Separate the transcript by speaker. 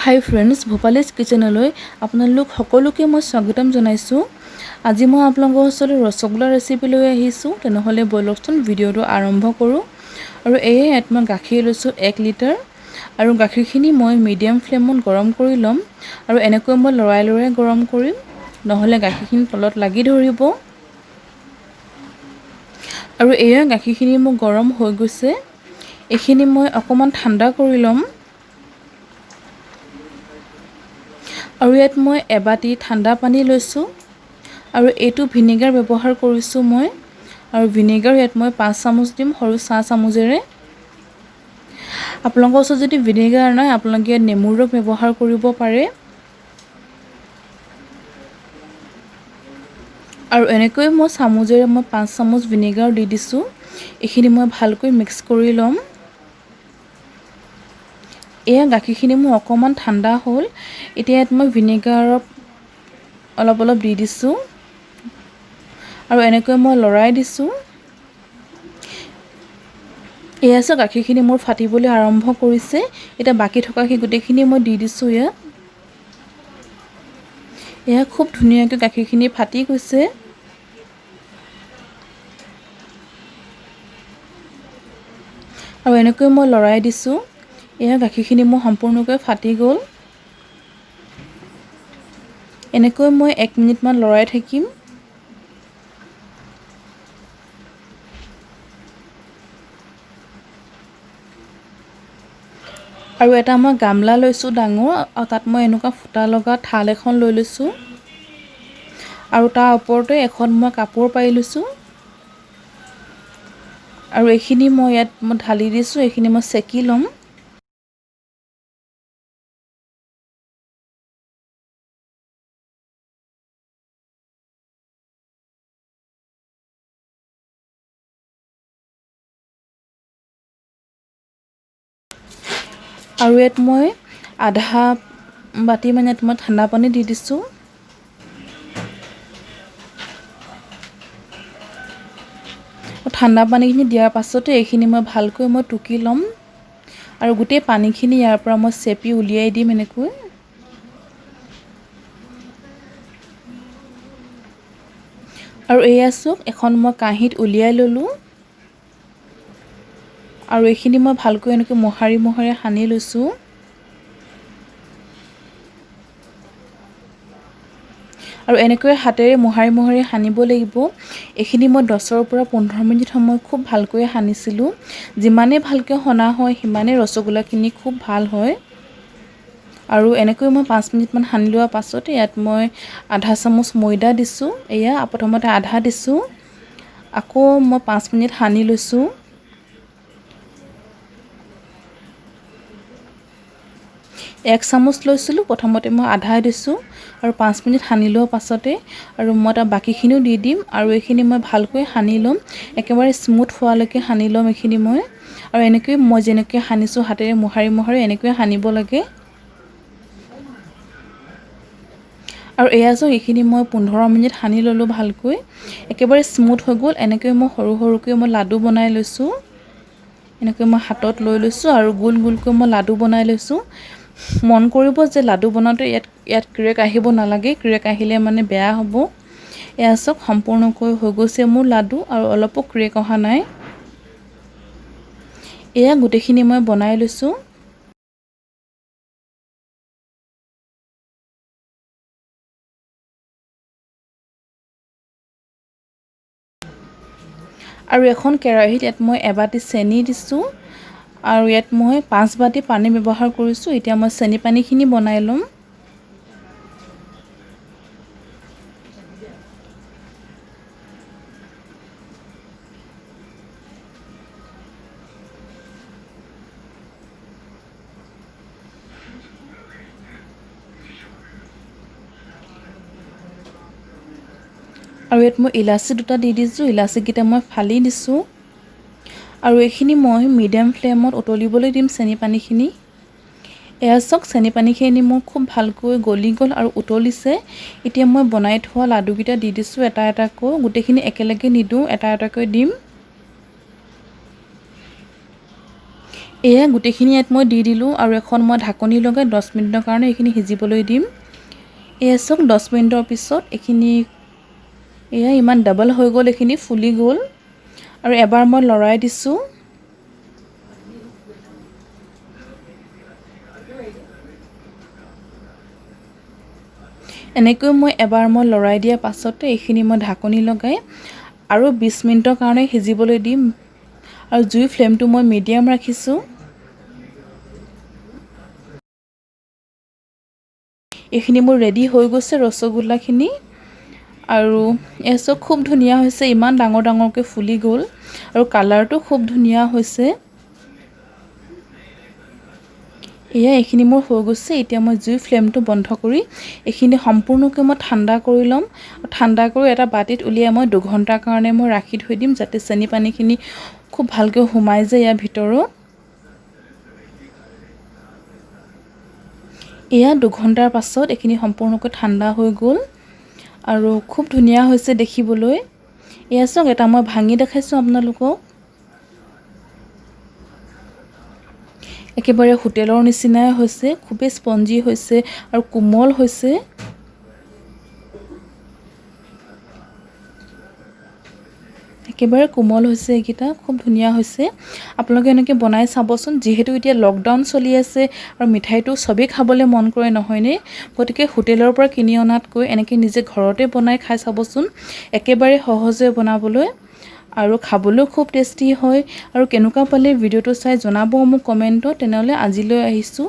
Speaker 1: হাই friends, ভূপালীজ কিচেনলৈ আপোনালোক সকলোকে মই স্বাগতম জনাইছোঁ। আজি মই আপোনালোকৰ ওচৰলৈ ৰসগোল্লা ৰেচিপি লৈ আহিছোঁ। তেনেহ'লে ব'লকচোন ভিডিঅ'টো আৰম্ভ কৰোঁ। আৰু ইয়াত মই গাখীৰ লৈছোঁ 1 লিটাৰ আৰু গাখীৰখিনি মই মিডিয়াম ফ্লেমত গৰম কৰি ল'ম। আৰু এনেকৈ মই লৰাই লৰাই গৰম কৰিম, নহ'লে গাখীৰখিনি তলত লাগি ধৰিব। আৰু গাখীৰখিনি মোৰ গৰম হৈ গৈছে। এইখিনি মই অকণমান ঠাণ্ডা কৰি ল'ম। আৰু ইয়াত মই এবাটি ঠাণ্ডা পানী লৈছোঁ আৰু এইটো ভিনেগাৰ ব্যৱহাৰ কৰিছোঁ মই। আৰু ভিনেগাৰ ইয়াত মই 5 চামুচ দিম, সৰু চাহ চামুচেৰে। আপোনালোকৰ ওচৰত যদি ভিনেগাৰ নাই, আপোনালোকে ইয়াত নেমুৰ ৰস ব্যৱহাৰ কৰিব পাৰে। আৰু এনেকৈ মই চামুচেৰে 5 চামুচ ভিনেগাৰ দি দিছোঁ। এইখিনি মই ভালকৈ মিক্স কৰি ল'ম। গাখীৰখিনি মোৰ অকণমান ঠাণ্ডা হ'ল। এতিয়া ইয়াত মই ভিনেগাৰ অলপ দি দিছোঁ আৰু এনেকৈ মই লৰাই দিছোঁ। গাখীৰখিনি মোৰ ফাটিবলৈ আৰম্ভ কৰিছে। এতিয়া বাকী থকা সেই গোটেইখিনি মই দি দিছোঁ ইয়াত। খুব ধুনীয়াকৈ গাখীৰখিনি ফাটি গৈছে। আৰু এনেকৈ মই লৰাই দিছোঁ। গাখীৰখিনি মোৰ সম্পূৰ্ণকৈ ফাটি গ'ল। এনেকৈ মই 1 মিনিটমান লৰাই থাকিম। আৰু এটা মই গামলা লৈছোঁ ডাঙৰ, আৰু তাত মই এনেকুৱা ফুটা লগা থাল এখন লৈ লৈছোঁ। আৰু তাৰ ওপৰতে এখন মই কাপোৰ পাৰি লৈছোঁ। আৰু এইখিনি মই ইয়াত ঢালি দিছোঁ। এইখিনি মই চেকি ল'ম। আৰু ইয়াত মই আধা বাটি ইয়াত মই ঠাণ্ডা পানী দি দিছোঁ। ঠাণ্ডা পানীখিনি দিয়াৰ পাছতে এইখিনি মই ভালকৈ টুকি ল'ম। আৰু গোটেই পানীখিনি ইয়াৰ পৰা মই চেপি উলিয়াই দিম এনেকৈ। আৰু চাওক, এখন মই কাঁহীত উলিয়াই ল'লোঁ। আৰু এইখিনি মই ভালকৈ এনেকৈ মোহাৰি সানি লৈছোঁ। আৰু এনেকৈ হাতেৰে মোহাৰি সানিব লাগিব। এইখিনি মই 10ৰ পৰা 15 মিনিট সময় খুব ভালকৈ সানিছিলোঁ। যিমানেই ভালকৈ সনা হয়, সিমানেই ৰসগোল্লাখিনি খুব ভাল হয়। আৰু এনেকৈ মই 5 মিনিটমান সানি লোৱাৰ পাছতে ইয়াত মই আধা চামুচ ময়দা দিছোঁ। প্ৰথমতে আধা দিছোঁ, আকৌ মই 5 মিনিট সানি লৈছোঁ। এক চামুচ লৈছিলোঁ, প্ৰথমতে মই আধা দিছোঁ আৰু 5 মিনিট সানি লোৱাৰ পাছতে আৰু মই তাৰ বাকীখিনিও দি দিম। আৰু এইখিনি মই ভালকৈ সানি ল'ম, একেবাৰে স্মুথ হোৱালৈকে সানি ল'ম এইখিনি মই। আৰু এনেকৈ মই যেনেকৈ সানিছোঁ, হাতেৰে মোহাৰি এনেকৈ সানিব লাগে। আৰু এইখিনি মই 15 মিনিট সানি ল'লোঁ ভালকৈ, একেবাৰে স্মুথ হৈ গ'ল। এনেকৈ মই সৰুকৈ লাডু বনাই লৈছোঁ। এনেকৈ মই হাতত লৈ লৈছোঁ আৰু গোলকৈ মই লাডু বনাই লৈছোঁ। মন কৰিব যে লাডু বনাওঁতে ইয়াত ক্ৰেক আহিব নালাগে, ক্ৰেক আহিলে বেয়া হ'ব। চাওক, সম্পূৰ্ণকৈ হৈ গৈছে মোৰ লাডু আৰু অলপো ক্ৰেক অহা নাই। গোটেইখিনি মই বনাই লৈছোঁ। আৰু এখন কেৰাহীত ইয়াত মই এবাটি চেনি দিছোঁ। আৰু ইয়াত মই 5 বাটি পানী ব্যৱহাৰ কৰিছোঁ। এতিয়া মই চেনি পানীখিনি বনাই ল'ম। আৰু ইয়াত মই ইলাচি 2টা দি দিছোঁ। ইলাচিকেইটা মই ফালি দিছোঁ। আৰু এইখিনি মই মিডিয়াম ফ্লেমত উতলিবলৈ দিম চেনি পানীখিনি। চাওক, চেনি পানীখিনি মোৰ খুব ভালকৈ গলি গ'ল আৰু উতলিছে। এতিয়া মই বনাই থোৱা লাডুকেইটা দি দিছোঁ এটা এটাকৈ। গোটেইখিনি একেলগে নিদিওঁ, এটা এটাকৈ দিম। এয়া গোটেইখিনি ইয়াত মই দি দিলোঁ আৰু এখন মই ঢাকনি লগাই 10 মিনিটৰ কাৰণে এইখিনি সিজিবলৈ দিম। এয়া চাওক 10 মিনিটৰ পিছত এইখিনি এয়া ইমান ডাবল হৈ গ'ল, এইখিনি ফুলি গ'ল আৰু এবাৰ মই লৰাই দিছোঁ। এনেকৈ মই এবাৰ লৰাই দিয়াৰ পাছতে এইখিনি মই ঢাকনি লগাই আৰু 20 মিনিটৰ কাৰণে সিজিবলৈ দিম আৰু জুইৰ ফ্লেমটো মই মিডিয়াম ৰাখিছোঁ। এইখিনি মোৰ ৰেডি হৈ গৈছে ৰসগোল্লাখিনি আৰু এসো খুব ধুনীয়া হৈছে, ইমান ডাঙৰ ডাঙৰকৈ ফুলি গ'ল আৰু কালাৰটো খুব ধুনীয়া হৈছে। এয়া এইখিনি মোৰ হৈ গৈছে। এতিয়া মই জুইৰ ফ্লেমটো বন্ধ কৰি এইখিনি সম্পূৰ্ণকৈ মই ঠাণ্ডা কৰি ল'ম। ঠাণ্ডা কৰি এটা বাটিত উলিয়াই মই 2 ঘণ্টাৰ কাৰণে মই ৰাখি থৈ দিম, যাতে চেনি পানীখিনি খুব ভালকৈ সোমাই যায় ইয়াৰ ভিতৰত। এয়া 2 ঘণ্টাৰ পাছত এইখিনি সম্পূৰ্ণকৈ ঠাণ্ডা হৈ গ'ল আৰু খুব ধুনীয়া হৈছে দেখিবলৈ। এয়া চাওক, এটা মই ভাঙি দেখাইছোঁ আপোনালোকক। একেবাৰে হোটেলৰ নিচিনাই হৈছে, খুবেই স্পঞ্জি হৈছে আৰু কোমল হৈছে। একেবাৰে কোমল হৈছে, এইকেইটা খুব ধুনীয়া হৈছে। আপোনালোকে এনেকৈ বনাই চাবচোন, যিহেতু এতিয়া লকডাউন চলি আছে আৰু মিঠাইটো চবেই খাবলৈ মন কৰে নহয়নে, গতিকে হোটেলৰ পৰা কিনি অনাতকৈ এনেকৈ নিজে ঘৰতে বনাই খাই চাবচোন। একেবাৰে সহজে বনাবলৈ আৰু খাবলৈও খুব টেষ্টি হয়। আৰু কেনেকুৱা পালে ভিডিঅ'টো চাই জনাব মোক কমেণ্টত। তেনেহ'লে আজিলৈ আহিছোঁ।